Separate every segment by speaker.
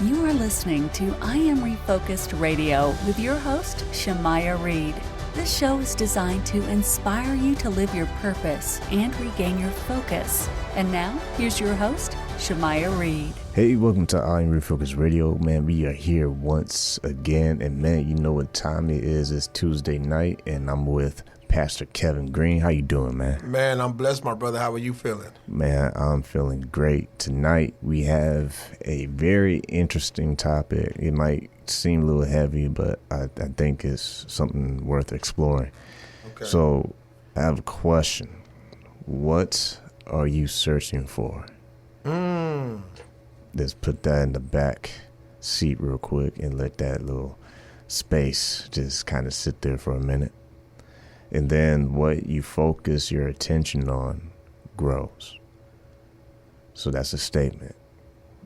Speaker 1: You are listening to I Am Refocused Radio with your host, Shamaya Reed. This show is designed to inspire you to live your purpose and regain your focus. And now, here's your host, Shamaya Reed.
Speaker 2: Hey, welcome to I Am Refocused Radio. Man, we are here once again. And man, you know what time it is. It's Tuesday night, and I'm with Pastor Kevin Green. How you doing, man?
Speaker 3: Man, I'm blessed, my brother. How are you feeling?
Speaker 2: Man, I'm feeling great. Tonight, we have a very interesting topic. It might seem a little heavy, but I think it's something worth exploring. Okay. So, I have a question. What are you searching for? Let's put that in the back seat real quick and let that little space just kind of sit there for a minute. And then what you focus your attention on grows. So that's a statement.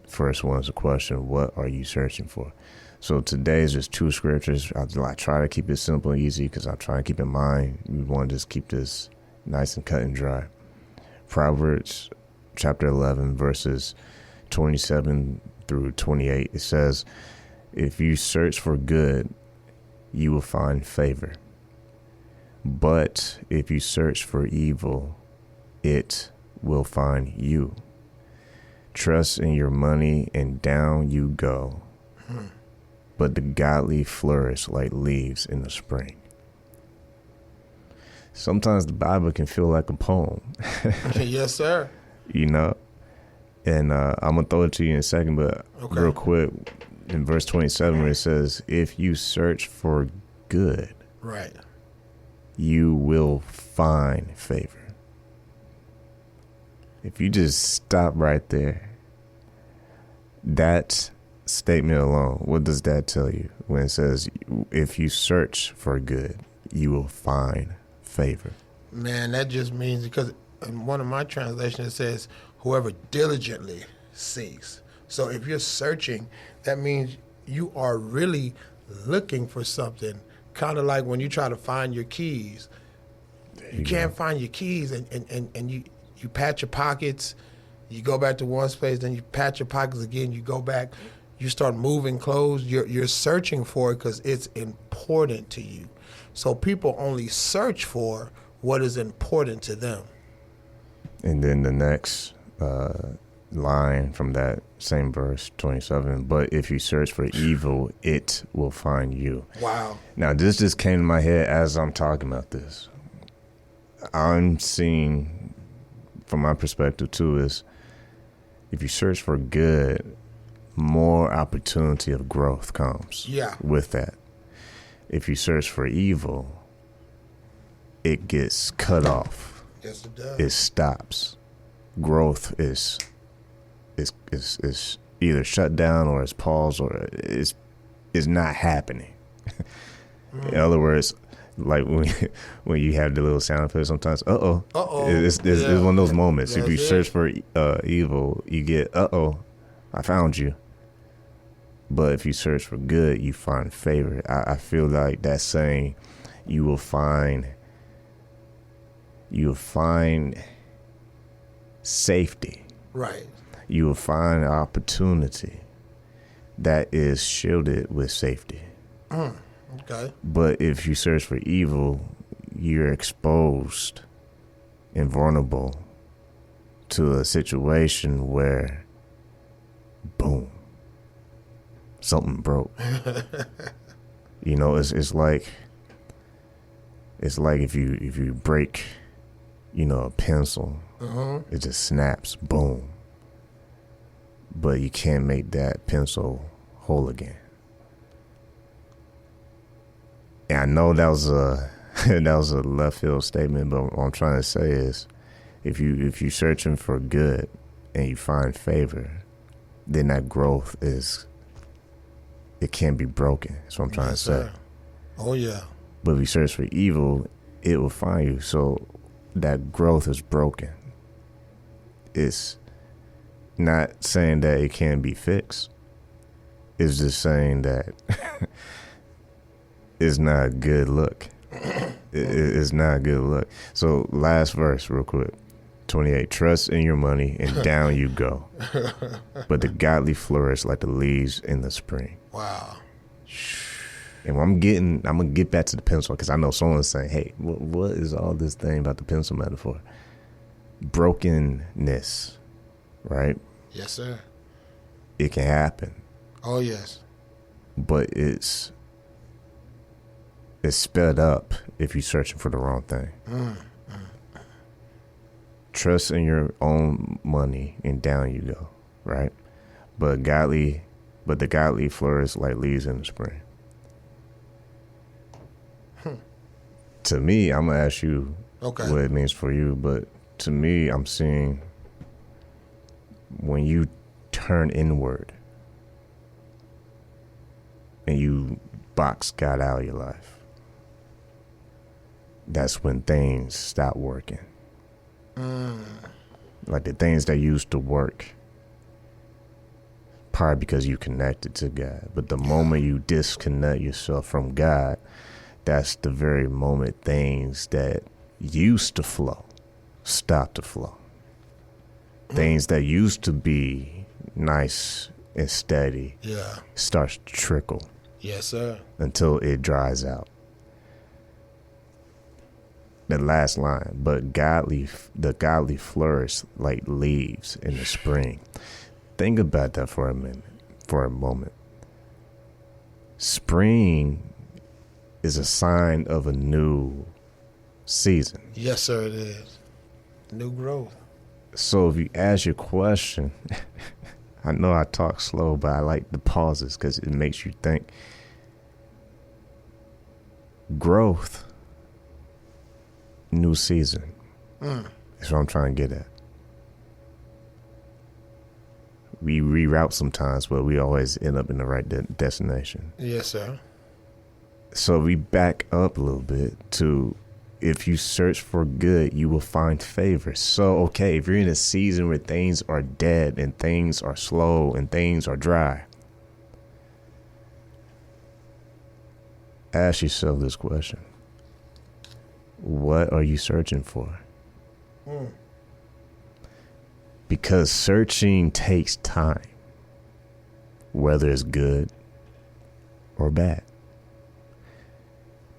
Speaker 2: First one is a question. What are you searching for? So today is just two scriptures. I try to keep it simple and easy because I try to keep in mind. We want to just keep this nice and cut and dry. Proverbs chapter 11, verses 27 through 28. It says, if you search for good, you will find favor. But if you search for evil, it will find you. Trust in your money and down you go. But the godly flourish like leaves in the spring. Sometimes the Bible can feel like a poem.
Speaker 3: Yes, sir.
Speaker 2: You know? And I'm going to throw it to you in a second, but real quick, in verse 27 where it says, if you search for good.
Speaker 3: Right.
Speaker 2: You will find favor. If you just stop right there, that statement alone, what does that tell you when it says, if you search for good, you will find favor?
Speaker 3: Man, that just means, because in one of my translations it says, whoever diligently seeks. So if you're searching, that means you are really looking for something. Kind of like when you try to find your keys. You can't find your keys, and you pat your pockets. You go back to one space, then you pat your pockets again. You go back. You start moving clothes. You're searching for it because it's important to you. So people only search for what is important to them.
Speaker 2: And then the next line from that same verse 27, but if you search for evil, it will find you.
Speaker 3: Wow.
Speaker 2: Now this just came to my head as I'm talking about this. I'm seeing, from my perspective too, is if you search for good, more opportunity of growth comes with that. If you search for evil, it gets cut off.
Speaker 3: Yes, it does.
Speaker 2: It stops. Growth is either shut down or it's paused or is not happening. In other words, like when you have the little sound effect sometimes, it's one of those moments. If you search for evil, you get I found you. But if you search for good, you find favor. I feel like that's saying you will find safety.
Speaker 3: Right.
Speaker 2: You will find opportunity that is shielded with safety.
Speaker 3: Okay.
Speaker 2: But if you search for evil, you're exposed and vulnerable to a situation where, boom, something broke. You know, it's like if you break, you know, a pencil, it just snaps, boom. But you can't make that pencil whole again. And I know that was a left field statement, but what I'm trying to say is, if you're searching for good and you find favor, then that growth it can't be broken. That's what I'm trying to say.
Speaker 3: Oh yeah.
Speaker 2: But if you search for evil, it will find you. So that growth is broken. It's not saying that it can be fixed. It's just saying that it's not a good look. It's not a good look. So last verse real quick. 28. Trust in your money and down you go. But the godly flourish like the leaves in the spring.
Speaker 3: Wow.
Speaker 2: And I'm gonna get back to the pencil because I know someone's saying, hey, what is all this thing about the pencil metaphor? Brokenness, right?
Speaker 3: Yes, sir.
Speaker 2: It can happen.
Speaker 3: Oh, yes.
Speaker 2: But it's sped up if you're searching for the wrong thing. Trust in your own money and down you go, right? But the godly flourish like leaves in the spring. To me, I'm gonna ask you what it means for you, but to me, I'm seeing when you turn inward and you box God out of your life, that's when things stop working. Like the things that used to work, probably because you connected to God. But the moment you disconnect yourself from God, that's the very moment things that used to flow stop to flow. Things that used to be nice and steady starts to trickle.
Speaker 3: Yes, sir.
Speaker 2: Until it dries out. The last line, but the godly flourish like leaves in the spring. Think about that for a moment. Spring is a sign of a new season.
Speaker 3: Yes, sir, it is. New growth.
Speaker 2: So if you ask your question, I know I talk slow, but I like the pauses because it makes you think. Growth, new season. That's what I'm trying to get at. We reroute sometimes, but we always end up in the right destination.
Speaker 3: Yes, sir.
Speaker 2: So we back up a little bit to, if you search for good, you will find favor. So, okay, if you're in a season where things are dead and things are slow and things are dry, ask yourself this question. What are you searching for? Because searching takes time, whether it's good or bad.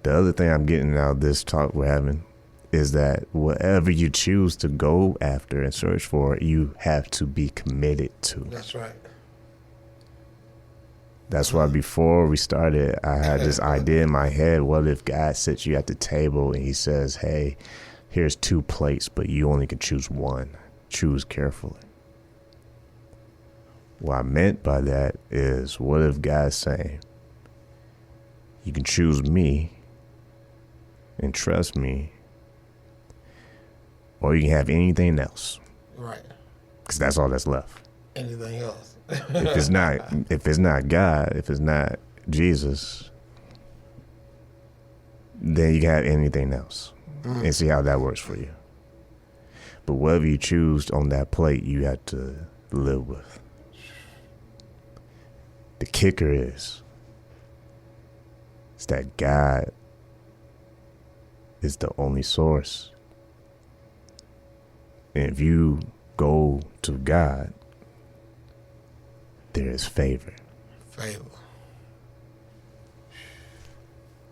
Speaker 2: The other thing I'm getting out of this talk we're having is that whatever you choose to go after and search for, you have to be committed to.
Speaker 3: That's right.
Speaker 2: That's why before we started, I had this idea in my head. What if God sits you at the table and he says, hey, here's 2 plates, but you only can choose one. Choose carefully. What I meant by that is, what if God's saying, you can choose me and trust me, or you can have anything else.
Speaker 3: Right.
Speaker 2: Because that's all that's left.
Speaker 3: Anything else.
Speaker 2: If it's not God, if it's not Jesus, then you can have anything else and see how that works for you. But whatever you choose on that plate, you have to live with. The kicker is that God is the only source. And if you go to God, there is favor.
Speaker 3: Favor.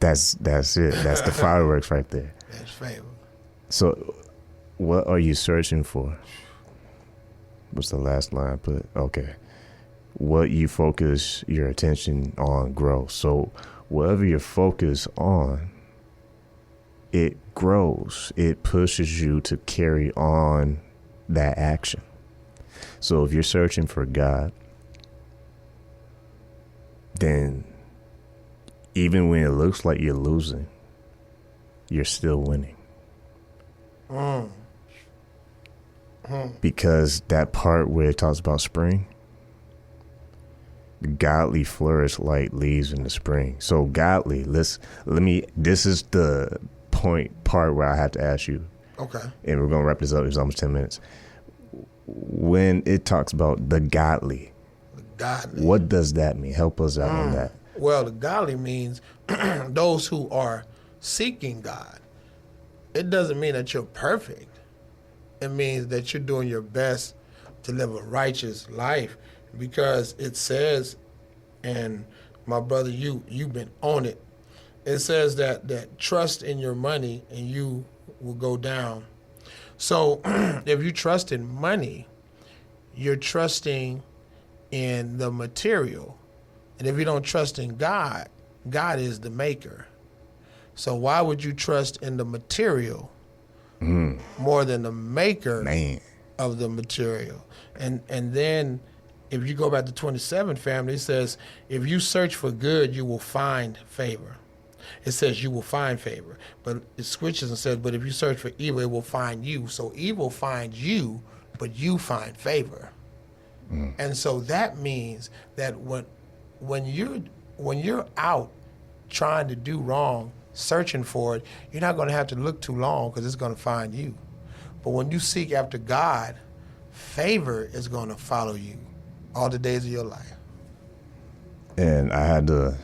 Speaker 2: That's it. That's the fireworks right there.
Speaker 3: That's favor.
Speaker 2: So what are you searching for? What's the last line I put? Okay. What you focus your attention on grows. So whatever you're focused on, it grows. It pushes you to carry on that action. So if you're searching for God, then even when it looks like you're losing, you're still winning. Because that part where it talks about spring, godly flourish like leaves in the spring. So godly, this is the part where I have to ask you.
Speaker 3: Okay.
Speaker 2: And we're going to wrap this up. It's almost 10 minutes. When it talks about the godly, what does that mean? Help us out on that.
Speaker 3: Well, the godly means those who are seeking God. It doesn't mean that you're perfect. It means that you're doing your best to live a righteous life, because it says, and my brother, you've been on it. It says that trust in your money and you will go down. So if you trust in money, you're trusting in the material. And if you don't trust in God, God is the maker. So why would you trust in the material more than the maker of the material? And then if you go back to 27, family, it says, if you search for good, you will find favor. It says you will find favor. But it switches and says, but if you search for evil, it will find you. So evil finds you, but you find favor. And so that means that when you're out trying to do wrong, searching for it, you're not going to have to look too long, because it's going to find you. But when you seek after God, favor is going to follow you all the days of your life.
Speaker 2: And I had to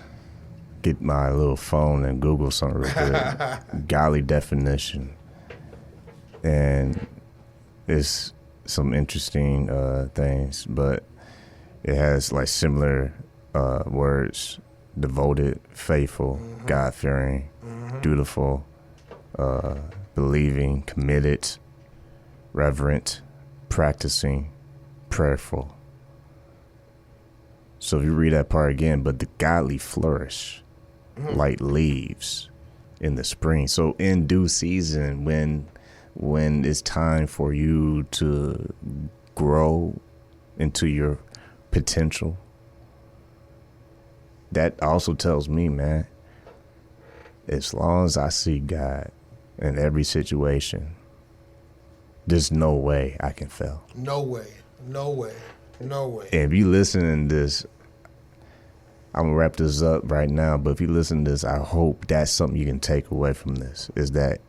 Speaker 2: get my little phone and Google something real quick. Godly definition. And it's some interesting things, but it has like similar words: devoted, faithful, God-fearing, dutiful, believing, committed, reverent, practicing, prayerful. So if you read that part again, but the godly flourish like leaves in the spring. So in due season, when it's time for you to grow into your potential, that also tells me, man, as long as I see God in every situation, there's no way I can fail.
Speaker 3: No way. And
Speaker 2: if you listen to this, I'm going to wrap this up right now, but if you listen to this, I hope that's something you can take away from this, is that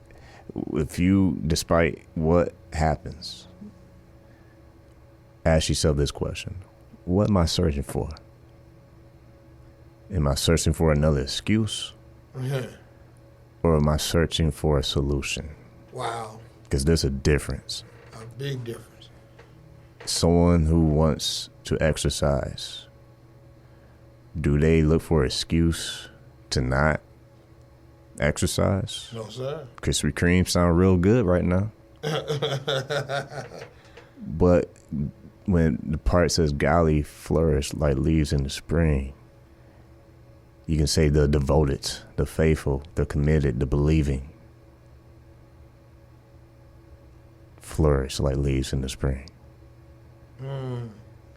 Speaker 2: if you, despite what happens, ask yourself this question: what am I searching for? Am I searching for another excuse? Or am I searching for a solution?
Speaker 3: Wow.
Speaker 2: Because there's a difference.
Speaker 3: A big difference.
Speaker 2: Someone who wants to exercise, do they look for an excuse to not exercise?
Speaker 3: No, sir.
Speaker 2: Krispy Kreme sound real good right now. But when the part says godly flourish like leaves in the spring, you can say the devoted, the faithful, the committed, the believing flourish like leaves in the spring.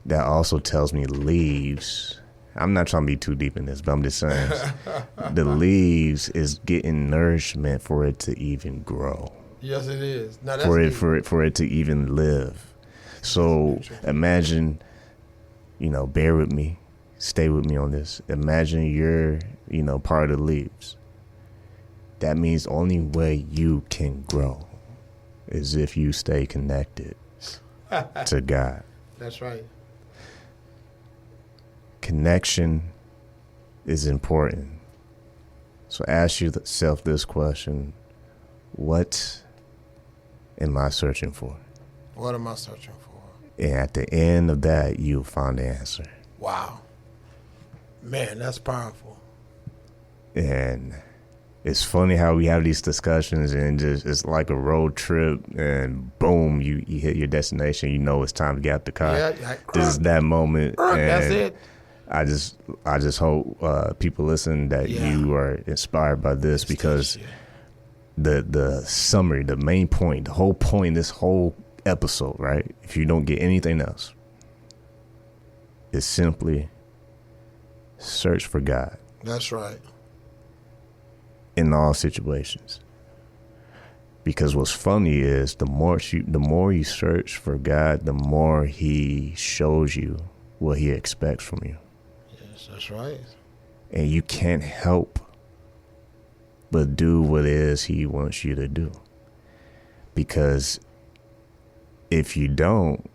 Speaker 2: That also tells me leaves. I'm not trying to be too deep in this, but I'm just saying the leaves is getting nourishment for it to even grow.
Speaker 3: Yes, it is. Now, that's
Speaker 2: for it to even live. So imagine, bear with me, stay with me on this. Imagine you're, part of the leaves. That means the only way you can grow is if you stay connected to God.
Speaker 3: That's right.
Speaker 2: Connection is important. So ask yourself this question: what am I searching for?
Speaker 3: What am I searching for?
Speaker 2: And at the end of that, you'll find the answer.
Speaker 3: Wow. Man, that's powerful.
Speaker 2: And it's funny how we have these discussions and just it's like a road trip, and boom, you hit your destination. You know it's time to get out the car.
Speaker 3: Yeah,
Speaker 2: this is that moment. And
Speaker 3: that's it.
Speaker 2: I just hope people listen that you are inspired by this, because the summary, the main point, the whole point, this whole episode, right? If you don't get anything else, is simply search for God.
Speaker 3: That's right.
Speaker 2: In all situations. Because what's funny is the more you search for God, the more He shows you what He expects from you.
Speaker 3: Yes, that's right.
Speaker 2: And you can't help but do what it is He wants you to do. Because if you don't,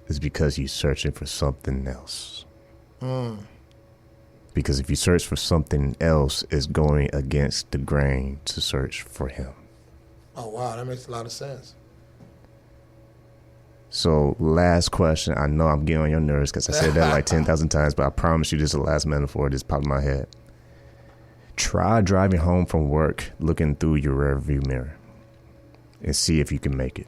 Speaker 2: it's because you're searching for something else. Because if you search for something else, it's going against the grain to search for Him.
Speaker 3: Oh, wow, that makes a lot of sense.
Speaker 2: So last question. I know I'm getting on your nerves because I said that like 10,000 times, but I promise you this is the last metaphor that just popped in my head. Try driving home from work looking through your rearview mirror and see if you can make it.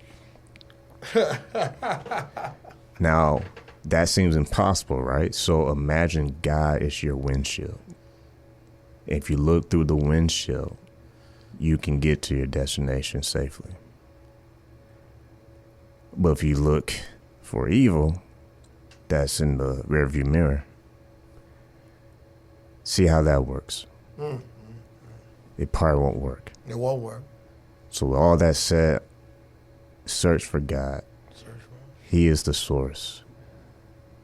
Speaker 2: Now, that seems impossible, right? So imagine God is your windshield. If you look through the windshield, you can get to your destination safely. But if you look for evil, that's in the rearview mirror. See how that works. It probably won't work.
Speaker 3: It won't work.
Speaker 2: So with all that said, search for God. He is the source.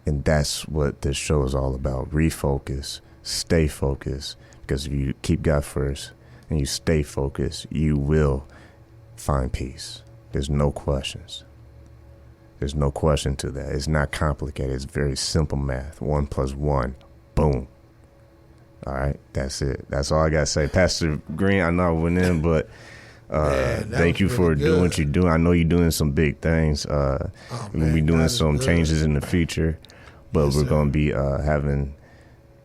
Speaker 2: And that's what this show is all about. Refocus, stay focused. Because if you keep God first and you stay focused, you will find peace. There's no questions. There's no question to that. It's not complicated. It's very simple math. 1 + 1, boom. All right, that's it. That's all I got to say. Pastor Green, I know I went in, but thank you for doing what you're doing. I know you're doing some big things. We'll be doing some changes in the future, but we're going to be having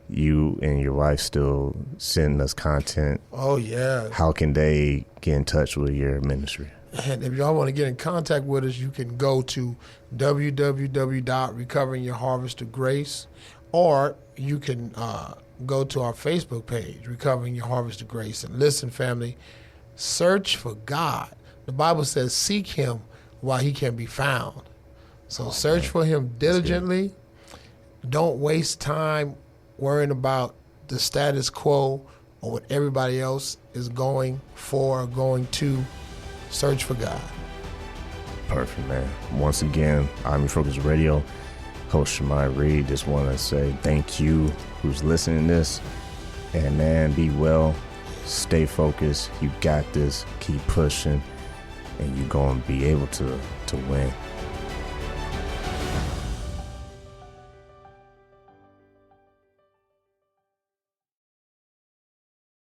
Speaker 2: you and your wife still sending us content.
Speaker 3: Oh, yeah.
Speaker 2: How can they get in touch with your ministry?
Speaker 3: And if y'all want to get in contact with us, you can go to www.recoveringyourharvest of or you can go to our Facebook page, Recovering Your Harvest of Grace. And listen, family, search for God. The Bible says seek him while he can be found. So search for him diligently. Don't waste time worrying about the status quo or what everybody else is going for or going to. Search for God.
Speaker 2: Perfect, man. Once again, I'm your Focus Radio host, Shemai Reed. Just want to say thank you who's listening to this. And man, be well. Stay focused. You got this. Keep pushing. And you're going to be able to win.